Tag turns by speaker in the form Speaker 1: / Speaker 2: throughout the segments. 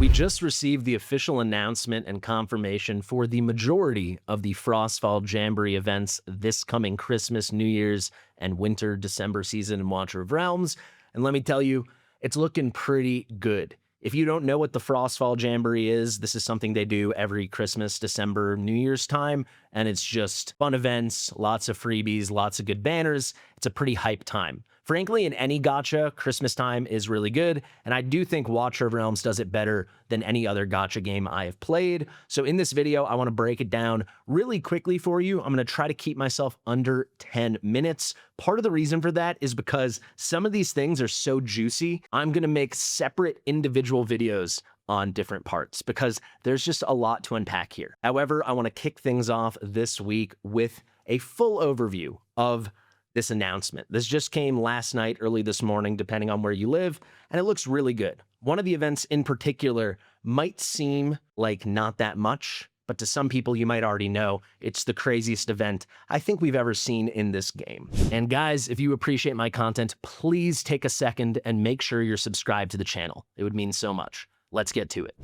Speaker 1: We just received the official announcement and confirmation for the majority of the Frostfall Jamboree events this coming Christmas, New Year's, and winter December season in Watcher of Realms. And let me tell you, it's looking pretty good. If you don't know what the Frostfall Jamboree is, this is something they do every Christmas, December, New Year's time, and it's just fun events, lots of freebies, lots of good banners. It's a pretty hype time. Frankly, in any gacha, Christmas time is really good, and I do think Watcher of Realms does it better than any other gacha game I have played. So in this video, I want to break it down really quickly for you. I'm going to try to keep myself under 10 minutes. Part of the reason for that is because some of these things are so juicy, I'm going to make separate individual videos on different parts because there's just a lot to unpack here. However, I want to kick things off this week with a full overview of this announcement. This just came last night, early this morning, depending on where you live, and it looks really good. One of the events in particular might seem like not that much, but to some people you might already know it's the craziest event I think we've ever seen in this game. And guys, if you appreciate my content, please take a second and make sure you're subscribed to the channel. It would mean so much. Let's get to it.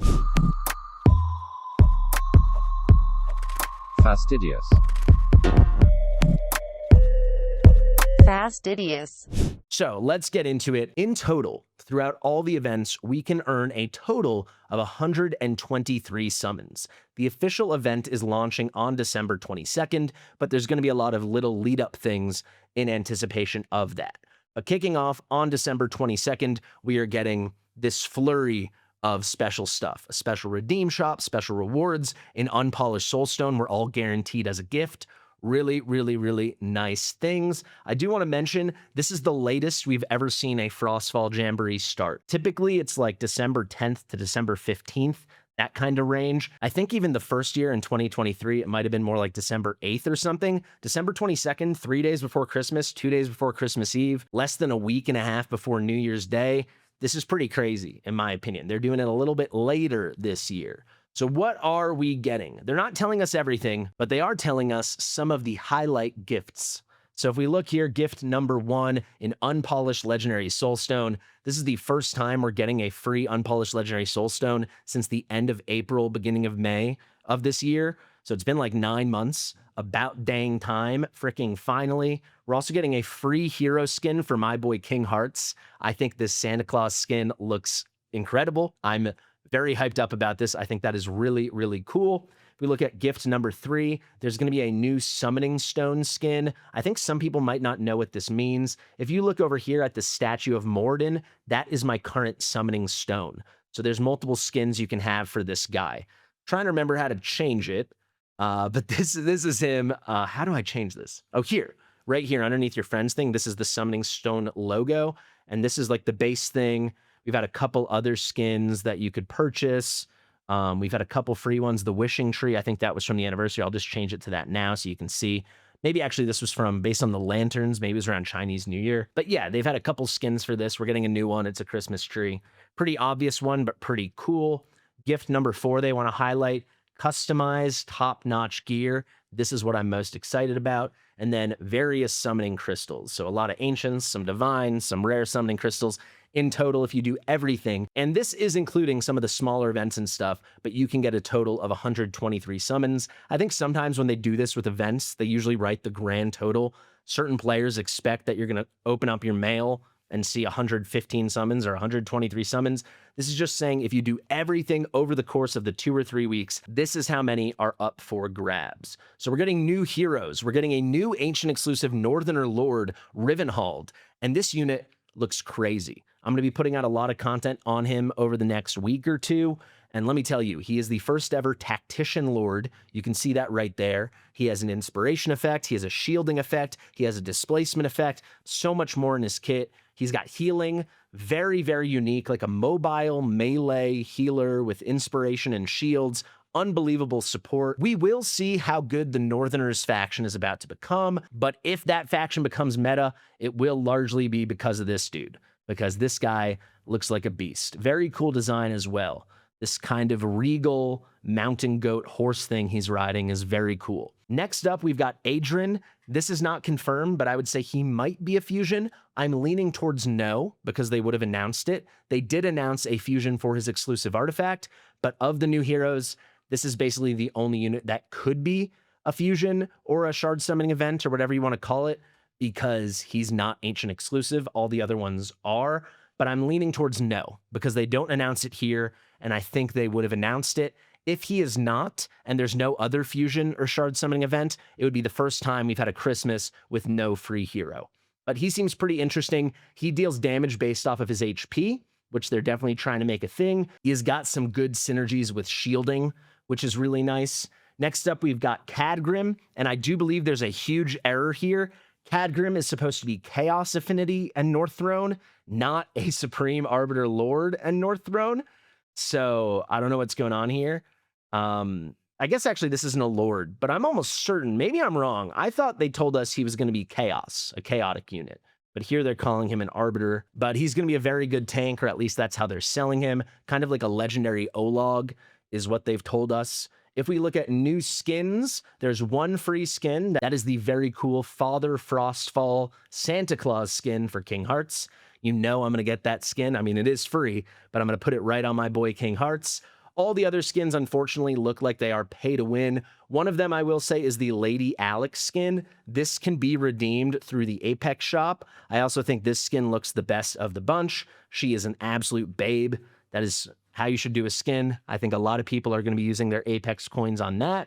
Speaker 2: Fastidious.
Speaker 3: Fastidious.
Speaker 1: So let's get into it. In total, throughout all the events, we can earn a total of 123 summons. The official event is launching on December 22nd, but there's going to be a lot of little lead-up things in anticipation of that. But kicking off on December 22nd, we are getting this flurry of special stuff. A special redeem shop, special rewards, an unpolished soulstone were all guaranteed as a gift. Really, really, really nice things. I do want to mention, this is the latest we've ever seen a Frostfall Jamboree start. Typically, it's like December 10th to December 15th, that kind of range. I think even the first year in 2023, it might have been more like December 8th or something. December 22nd, 3 days before Christmas, 2 days before Christmas Eve, less than a week and a half before New Year's Day. This is pretty crazy, in my opinion. They're doing it a little bit later this year. So what are we getting? They're not telling us everything, but they are telling us some of the highlight gifts. So if we look here, gift number 1, an unpolished legendary soulstone. This is the first time we're getting a free unpolished legendary soulstone since the end of April, beginning of May of this year. So it's been like 9 months, about dang time, freaking finally. We're also getting a free hero skin for my boy King Hearts. I think this Santa Claus skin looks incredible. I'm very hyped up about this. I think that is really, really cool. If we look at gift number 3, there's going to be a new summoning stone skin. I think some people might not know what this means. If you look over here at the statue of Morden, that is my current summoning stone. So there's multiple skins you can have for this guy. Trying to remember how to change it, but this is him. How do I change this? Oh, here, right here underneath your friends thing. This is the summoning stone logo, and this is like the base thing. We've had a couple other skins that you could purchase. We've had a couple free ones. The wishing tree, I think that was from the anniversary. I'll just change it to that now so you can see. Maybe actually this was from, based on the lanterns, maybe it was around Chinese New Year. But yeah, they've had a couple skins for this. We're getting a new one. It's a Christmas tree. Pretty obvious one, but pretty cool. Gift number 4, they want to highlight customized top-notch gear. This is what I'm most excited about. And then various summoning crystals. So a lot of ancients, some divines, some rare summoning crystals. In total, if you do everything, and this is including some of the smaller events and stuff, but you can get a total of 123 summons. I think sometimes when they do this with events, they usually write the grand total. Certain players expect that you're going to open up your mail and see 115 summons or 123 summons. This is just saying if you do everything over the course of the 2 or 3 weeks, this is how many are up for grabs. So we're getting new heroes. We're getting a new ancient exclusive Northerner Lord, Rivenhald, and this unit looks crazy. I'm going to be putting out a lot of content on him over the next week or two. And let me tell you, he is the first ever Tactician Lord. You can see that right there. He has an inspiration effect. He has a shielding effect. He has a displacement effect. So much more in his kit. He's got healing. Very, very unique, like a mobile melee healer with inspiration and shields. Unbelievable support. We will see how good the Northerners faction is about to become, but if that faction becomes meta, it will largely be because of this dude, because this guy looks like a beast. Very cool design as well. This kind of regal mountain goat horse thing he's riding is very cool. Next up, we've got Adrian. This is not confirmed, but I would say he might be a fusion. I'm leaning towards no, because they would have announced it. They did announce a fusion for his exclusive artifact, but of the new heroes, this is basically the only unit that could be a fusion or a shard summoning event or whatever you want to call it, because he's not ancient exclusive. All the other ones are, but I'm leaning towards no, because they don't announce it here, and I think they would have announced it. If he is not, and there's no other fusion or shard summoning event, it would be the first time we've had a Christmas with no free hero. But he seems pretty interesting. He deals damage based off of his HP, which they're definitely trying to make a thing. He has got some good synergies with shielding, which is really nice. Next up, we've got Cadgrim, and I do believe there's a huge error here. Cadgrim is supposed to be Chaos Affinity and North Throne, not a Supreme Arbiter Lord and North Throne. So I don't know what's going on here. I guess actually this isn't a Lord, but I'm almost certain, maybe I'm wrong. I thought they told us he was going to be Chaos, a chaotic unit. But here they're calling him an Arbiter. But he's going to be a very good tank, or at least that's how they're selling him. Kind of like a legendary Olog is what they've told us. If we look at new skins, there's one free skin. That is the very cool Father Frostfall Santa Claus skin for King Hearts. You know I'm going to get that skin. I mean, it is free, but I'm going to put it right on my boy King Hearts. All the other skins, unfortunately, look like they are pay to win. One of them, I will say, is the Lady Alex skin. This can be redeemed through the Apex shop. I also think this skin looks the best of the bunch. She is an absolute babe. That is how you should do a skin. I think a lot of people are going to be using their Apex coins on that.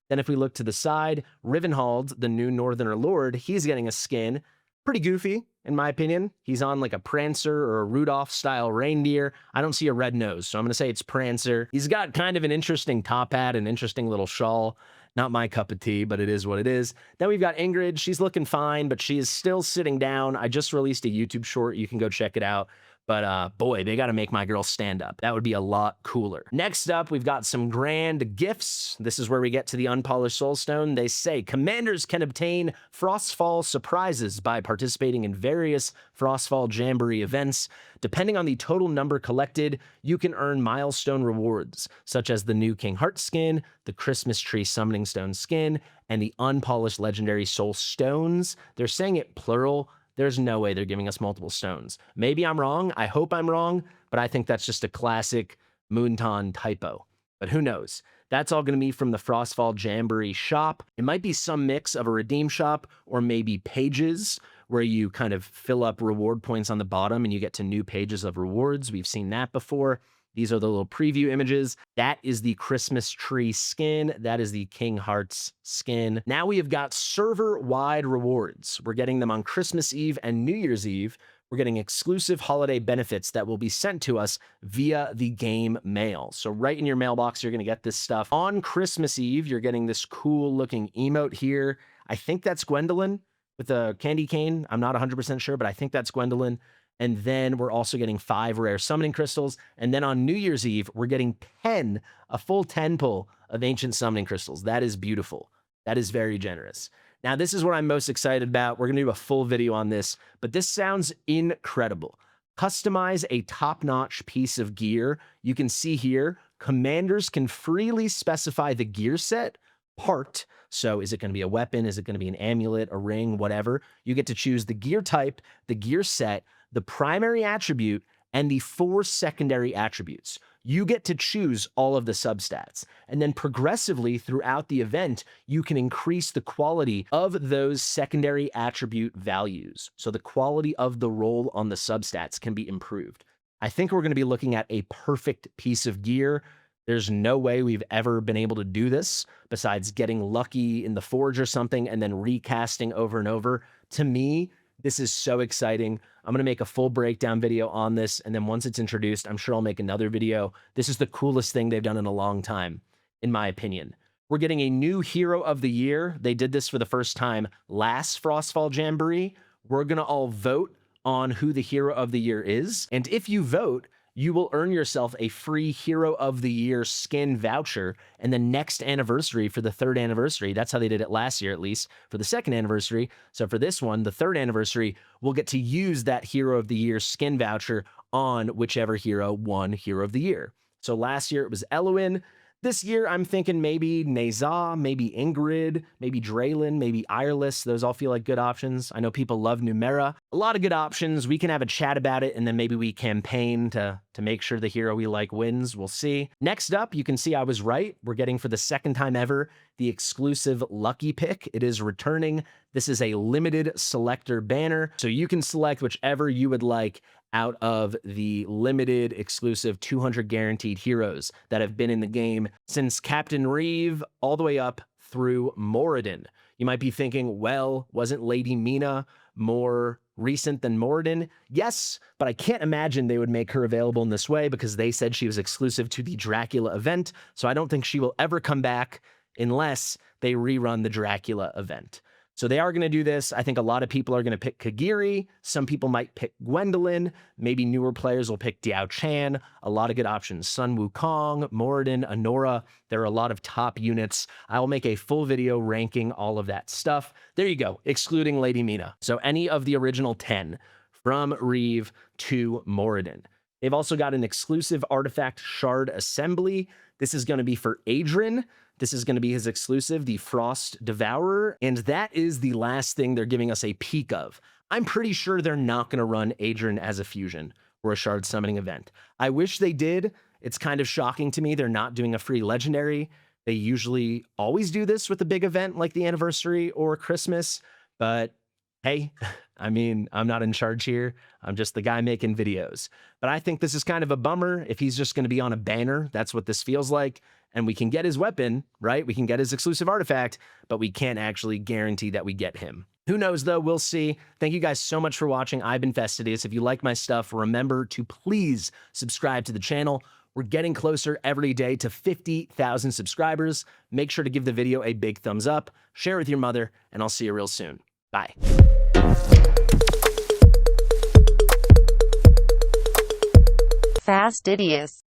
Speaker 1: Then if we look to the side, Rivenhald, the new Northerner Lord, he's getting a skin. Pretty goofy, in my opinion. He's on like a Prancer or a Rudolph-style reindeer. I don't see a red nose, so I'm going to say it's Prancer. He's got kind of an interesting top hat, an interesting little shawl. Not my cup of tea, but it is what it is. Then we've got Ingrid. She's looking fine, but she is still sitting down. I just released a YouTube short. You can go check it out. But boy, they got to make my girl stand up. That would be a lot cooler. Next up, we've got some grand gifts. This is where we get to the unpolished soulstone. They say commanders can obtain Frostfall surprises by participating in various Frostfall Jamboree events. Depending on the total number collected, you can earn milestone rewards, such as the new King Heart skin, the Christmas Tree Summoning Stone skin, and the unpolished legendary soul stones. They're saying it plural. There's no way they're giving us multiple stones. Maybe I'm wrong. I hope I'm wrong, but I think that's just a classic Moonton typo. But who knows? That's all going to be from the Frostfall Jamboree shop. It might be some mix of a redeem shop or maybe pages where you kind of fill up reward points on the bottom and you get to new pages of rewards. We've seen that before. These are the little preview images. That is the Christmas Tree skin. That is the King Hearts skin. Now we have got server-wide rewards. We're getting them on Christmas Eve and New Year's Eve. We're getting exclusive holiday benefits that will be sent to us via the game mail. So right in your mailbox, you're going to get this stuff. On Christmas Eve, you're getting this cool-looking emote here. I think that's Gwendolyn with a candy cane. I'm not 100% sure, but I think that's Gwendolyn. And then we're also getting 5 rare summoning crystals. And then on New Year's Eve, we're getting a full 10 pull of ancient summoning crystals. That is beautiful. That is very generous. Now, this is what I'm most excited about. We're going to do a full video on this, but this sounds incredible. Customize a top-notch piece of gear. You can see here, commanders can freely specify the gear set part. So is it going to be a weapon? Is it going to be an amulet, a ring, whatever? You get to choose the gear type, the gear set, the primary attribute, and the 4 secondary attributes. You get to choose all of the substats. And then progressively throughout the event, you can increase the quality of those secondary attribute values. So the quality of the roll on the substats can be improved. I think we're going to be looking at a perfect piece of gear. There's no way we've ever been able to do this besides getting lucky in the forge or something and then recasting over and over. To me, this is so exciting. I'm going to make a full breakdown video on this, and then once it's introduced, I'm sure I'll make another video. This is the coolest thing they've done in a long time, in my opinion. We're getting a new Hero of the Year. They did this for the first time last Frostfall Jamboree. We're going to all vote on who the Hero of the Year is, and if you vote, you will earn yourself a free Hero of the Year skin voucher, and the next anniversary for the 3rd anniversary, that's how they did it last year at least, for the 2nd anniversary. So for this one, the 3rd anniversary, we'll get to use that Hero of the Year skin voucher on whichever hero won Hero of the Year. So last year it was Eloin. This year, I'm thinking maybe Naza, maybe Ingrid, maybe Draylin, maybe Ireless. Those all feel like good options. I know people love Numera. A lot of good options. We can have a chat about it, and then maybe we campaign to make sure the hero we like wins. We'll see. Next up, you can see I was right. We're getting, for the second time ever, the exclusive Lucky Pick. It is returning. This is a limited selector banner, so you can select whichever you would like out of the limited exclusive 200 guaranteed heroes that have been in the game since Captain Reeve all the way up through Moradin. You might be thinking, well, wasn't Lady Mina more recent than Moradin? Yes, but I can't imagine they would make her available in this way because they said she was exclusive to the Dracula event, so I don't think she will ever come back unless they rerun the Dracula event. So they are going to do this. I think a lot of people are going to pick Kagiri. Some people might pick Gwendolyn. Maybe newer players will pick Diao Chan. A lot of good options. Sun Wukong, Moradin, Honora. There are a lot of top units. I will make a full video ranking all of that stuff. There you go, excluding Lady Mina. So any of the original 10 from Reeve to Moradin. They've also got an exclusive artifact shard assembly. This is going to be for Adrian. This is going to be his exclusive, the Frost Devourer, and that is the last thing they're giving us a peek of. I'm pretty sure they're not going to run Adrian as a fusion or a shard summoning event. I wish they did. It's kind of shocking to me they're not doing a free legendary. They usually always do this with a big event like the anniversary or Christmas, but hey, I mean, I'm not in charge here. I'm just the guy making videos. But I think this is kind of a bummer if he's just going to be on a banner. That's what this feels like. And we can get his weapon, right? We can get his exclusive artifact, but we can't actually guarantee that we get him. Who knows, though? We'll see. Thank you guys so much for watching. I've been Fastidious. If you like my stuff, remember to please subscribe to the channel. We're getting closer every day to 50,000 subscribers. Make sure to give the video a big thumbs up, share with your mother, and I'll see you real soon. Bye.
Speaker 2: Fastidious.